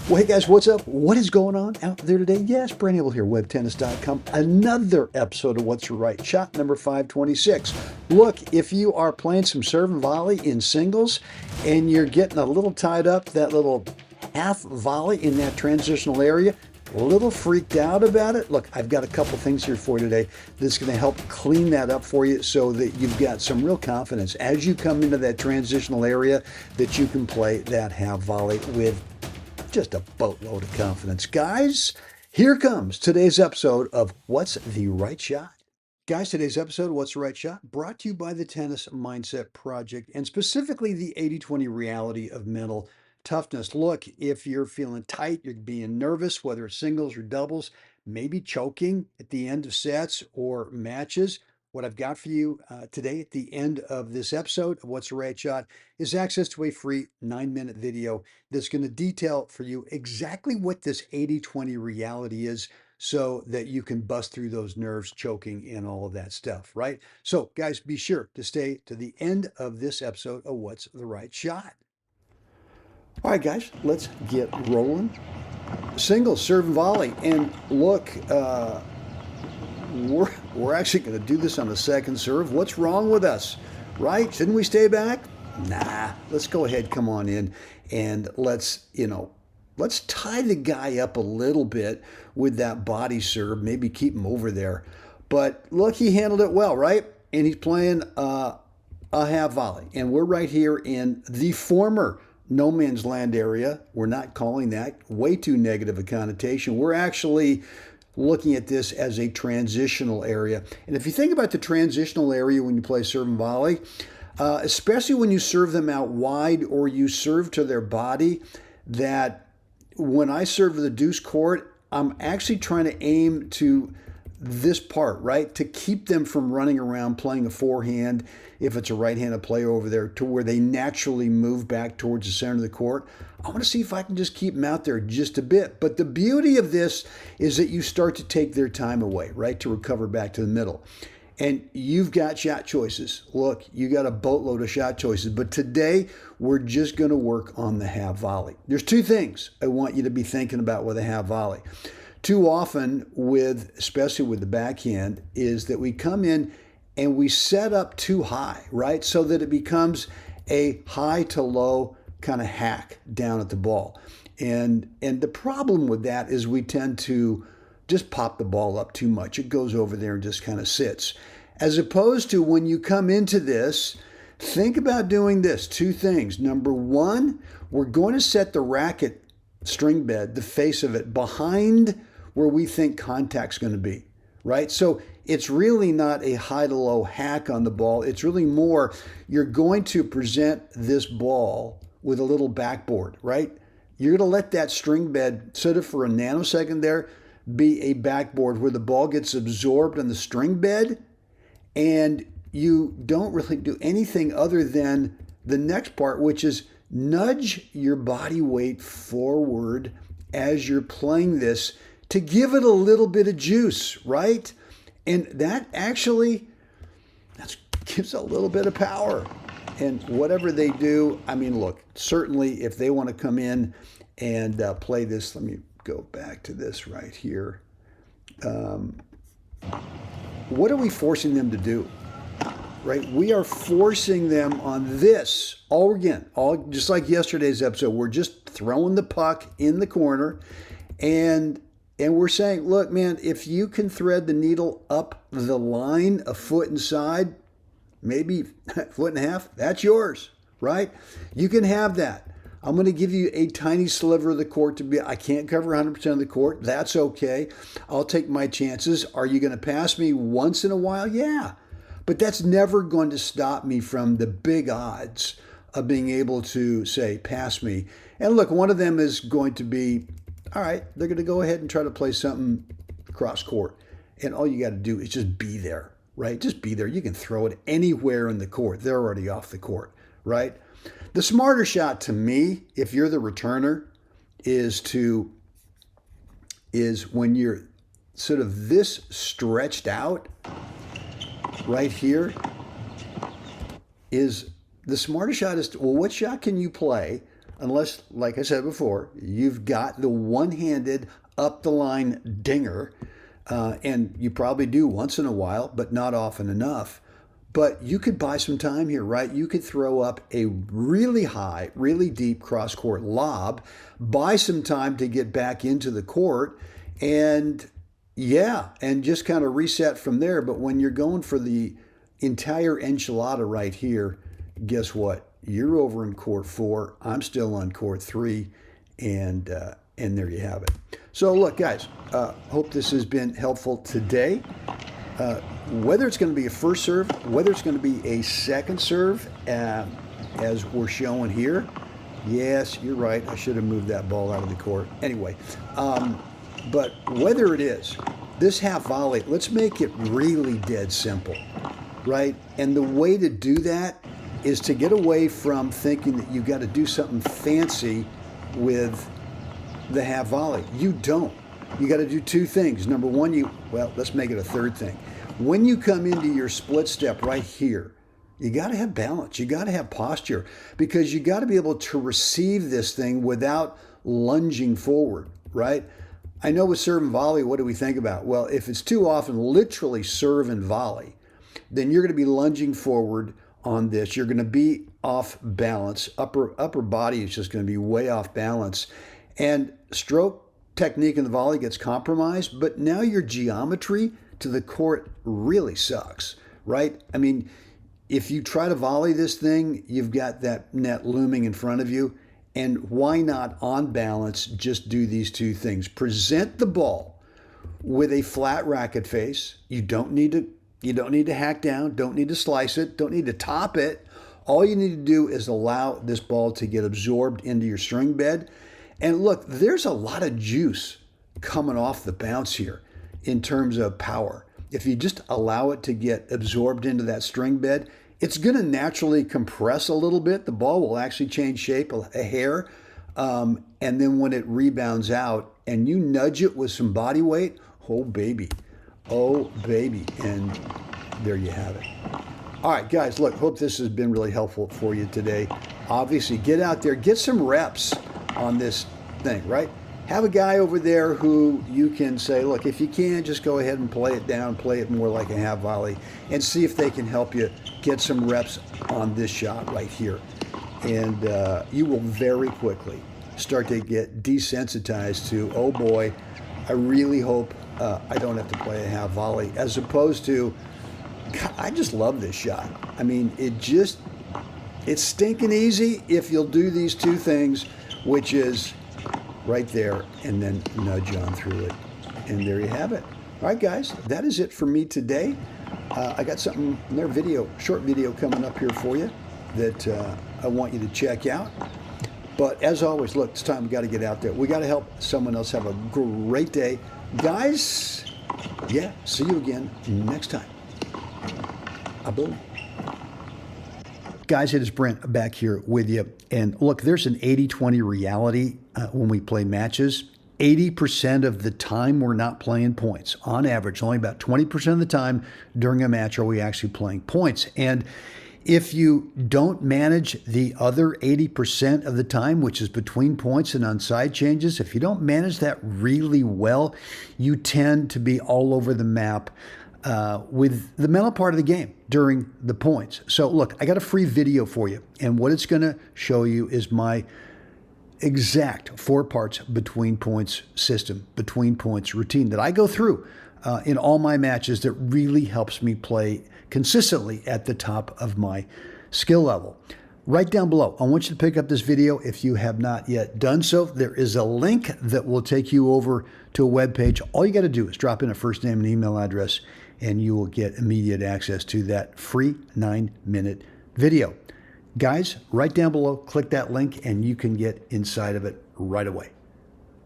Well, hey guys, what's up? What is going on out there today? Yes, Brent Abel here, webtennis.com. Another episode of What's Your Right Shot, number 526. Look, if you are playing some serve and volley in singles and you're getting a little tied up, that little half volley in that transitional area, a little freaked out about it, look, I've got a couple things here for you today that's going to help clean that up for you so that you've got some real confidence as you come into that transitional area that you can play that half volley with just a boatload of confidence. Guys, here comes today's episode of What's the Right Shot? Guys, today's episode of What's the Right Shot brought to you by the Tennis Mindset Project and specifically the 80/20 reality of mental toughness. Look, if you're feeling tight, you're being nervous, whether it's singles or doubles, maybe choking at the end of sets or matches, what I've got for you today at the end of this episode of What's the Right Shot is access to a free 9-minute video that's going to detail for you exactly what this 80/20 reality is so that you can bust through those nerves, choking, and all of that stuff, right? So, guys, be sure to stay to the end of this episode of What's the Right Shot. All right, guys, let's get rolling. Singles, serve and volley. And look, we're actually going to do this on the second serve. What's wrong with us, right? Shouldn't we stay back? Nah, let's go ahead, come on in, and let's tie the guy up a little bit with that body serve, maybe keep him over there. But look, he handled it well, right? And he's playing a half volley. And we're right here in the former no man's land area. We're not calling that way too negative a connotation. We're actually looking at this as a transitional area. And if you think about the transitional area when you play serve and volley, especially when you serve them out wide or you serve to their body, that when I serve the deuce court, I'm actually trying to aim to this part, right? To keep them from running around playing a forehand, if it's a right-handed player over there, to where they naturally move back towards the center of the court. I want to see if I can just keep them out there just a bit. But the beauty of this is that you start to take their time away, right? To recover back to the middle. And you've got shot choices. Look, you got a boatload of shot choices. But today, we're just going to work on the half volley. There's two things I want you to be thinking about with a half volley. Too often, especially with the backhand, is that we come in and we set up too high, right? So that it becomes a high to low kind of hack down at the ball. And the problem with that is we tend to just pop the ball up too much. It goes over there and just kind of sits. As opposed to when you come into this, think about doing this. Two things. Number one, we're going to set the racket string bed, the face of it, behind where we think contact's going to be, right? So it's really not a high to low hack on the ball. It's really more, you're going to present this ball with a little backboard, right? You're going to let that string bed sit for a nanosecond there, be a backboard where the ball gets absorbed on the string bed, and you don't really do anything other than the next part, which is nudge your body weight forward as you're playing this to give it a little bit of juice, right? And that actually gives a little bit of power. And whatever they do, I mean, look, certainly if they want to come in and play this, let me go back to this right here. What are we forcing them to do? Right? We are forcing them on this all just like yesterday's episode. We're just throwing the puck in the corner and we're saying, look, man, if you can thread the needle up the line a foot inside, maybe a foot and a half, that's yours, right? You can have that. I'm going to give you a tiny sliver of the court I can't cover 100% of the court. That's okay. I'll take my chances. Are you going to pass me once in a while? Yeah. But that's never going to stop me from the big odds of being able to say, pass me. And look, one of them is going to be, all right, they're going to go ahead and try to play something cross court. And all you got to do is just be there, right? Just be there. You can throw it anywhere in the court. They're already off the court, right? The smarter shot to me, if you're the returner, is when you're sort of this stretched out right here, is the smarter shot is, well, what shot can you play unless, like I said before, you've got the one-handed up the line dinger, and you probably do once in a while, but not often enough. But you could buy some time here, right? You could throw up a really high, really deep cross-court lob, buy some time to get back into the court, and yeah, and just kind of reset from there. But when you're going for the entire enchilada right here, guess what? You're over in court 4. I'm still on court 3, and there you have it. So look, guys, hope this has been helpful today. Whether it's going to be a first serve, whether it's going to be a second serve, as we're showing here. Yes, you're right. I should have moved that ball out of the court. Anyway, but whether it is this half volley, let's make it really dead simple, right? And the way to do that is to get away from thinking that you've got to do something fancy with the half volley. You don't. You got to do 2 things. Number one, well, let's make it a third thing. When you come into your split step right here, you got to have balance. You got to have posture, because you got to be able to receive this thing without lunging forward, right? I know with serve and volley, what do we think about? Well, if it's too often literally serve and volley, then you're going to be lunging forward on this. You're going to be off balance. Upper body is just going to be way off balance. And stroke technique in the volley gets compromised, but now your geometry to the court really sucks, right? I mean, if you try to volley this thing, you've got that net looming in front of you. And why not, on balance, just do these 2 things? Present the ball with a flat racket face. You don't need to hack down, don't need to slice it, don't need to top it. All you need to do is allow this ball to get absorbed into your string bed. And look, there's a lot of juice coming off the bounce here in terms of power. If you just allow it to get absorbed into that string bed, it's going to naturally compress a little bit. The ball will actually change shape a hair. And then when it rebounds out and you nudge it with some body weight, oh baby. And there you have it. All right, guys, look, hope this has been really helpful for you today. Obviously, get out there, get some reps on this thing, right? Have a guy over there who you can say, look, if you can, just go ahead and play it down, play it more like a half volley, and see if they can help you get some reps on this shot right here. And you will very quickly start to get desensitized to, oh boy, I really hope I don't have to play a half volley, as opposed to, God, I just love this shot. I mean, it's stinking easy if you'll do these 2 things, which is right there, and then nudge on through it. And there you have it. All right, guys, that is it for me today. I got something, another short video coming up here for you that I want you to check out. But as always, look, it's time we got to get out there. We got to help someone else have a great day. Guys, yeah, see you again next time. Boom. Guys, it is Brent back here with you. And look, there's an 80-20 reality when we play matches. 80% of the time we're not playing points. On average, only about 20% of the time during a match are we actually playing points. And if you don't manage the other 80% of the time, which is between points and on side changes, if you don't manage that really well, you tend to be all over the map with the mental part of the game during the points. So look, I got a free video for you, and what it's going to show you is my exact 4 parts between points system, between points routine that I go through in all my matches that really helps me play consistently at the top of my skill level. Right down below, I want you to pick up this video if you have not yet done so. There is a link that will take you over to a web page. All you got to do is drop in a first name and email address, and you will get immediate access to that free 9-minute video. Guys, right down below, click that link and you can get inside of it right away.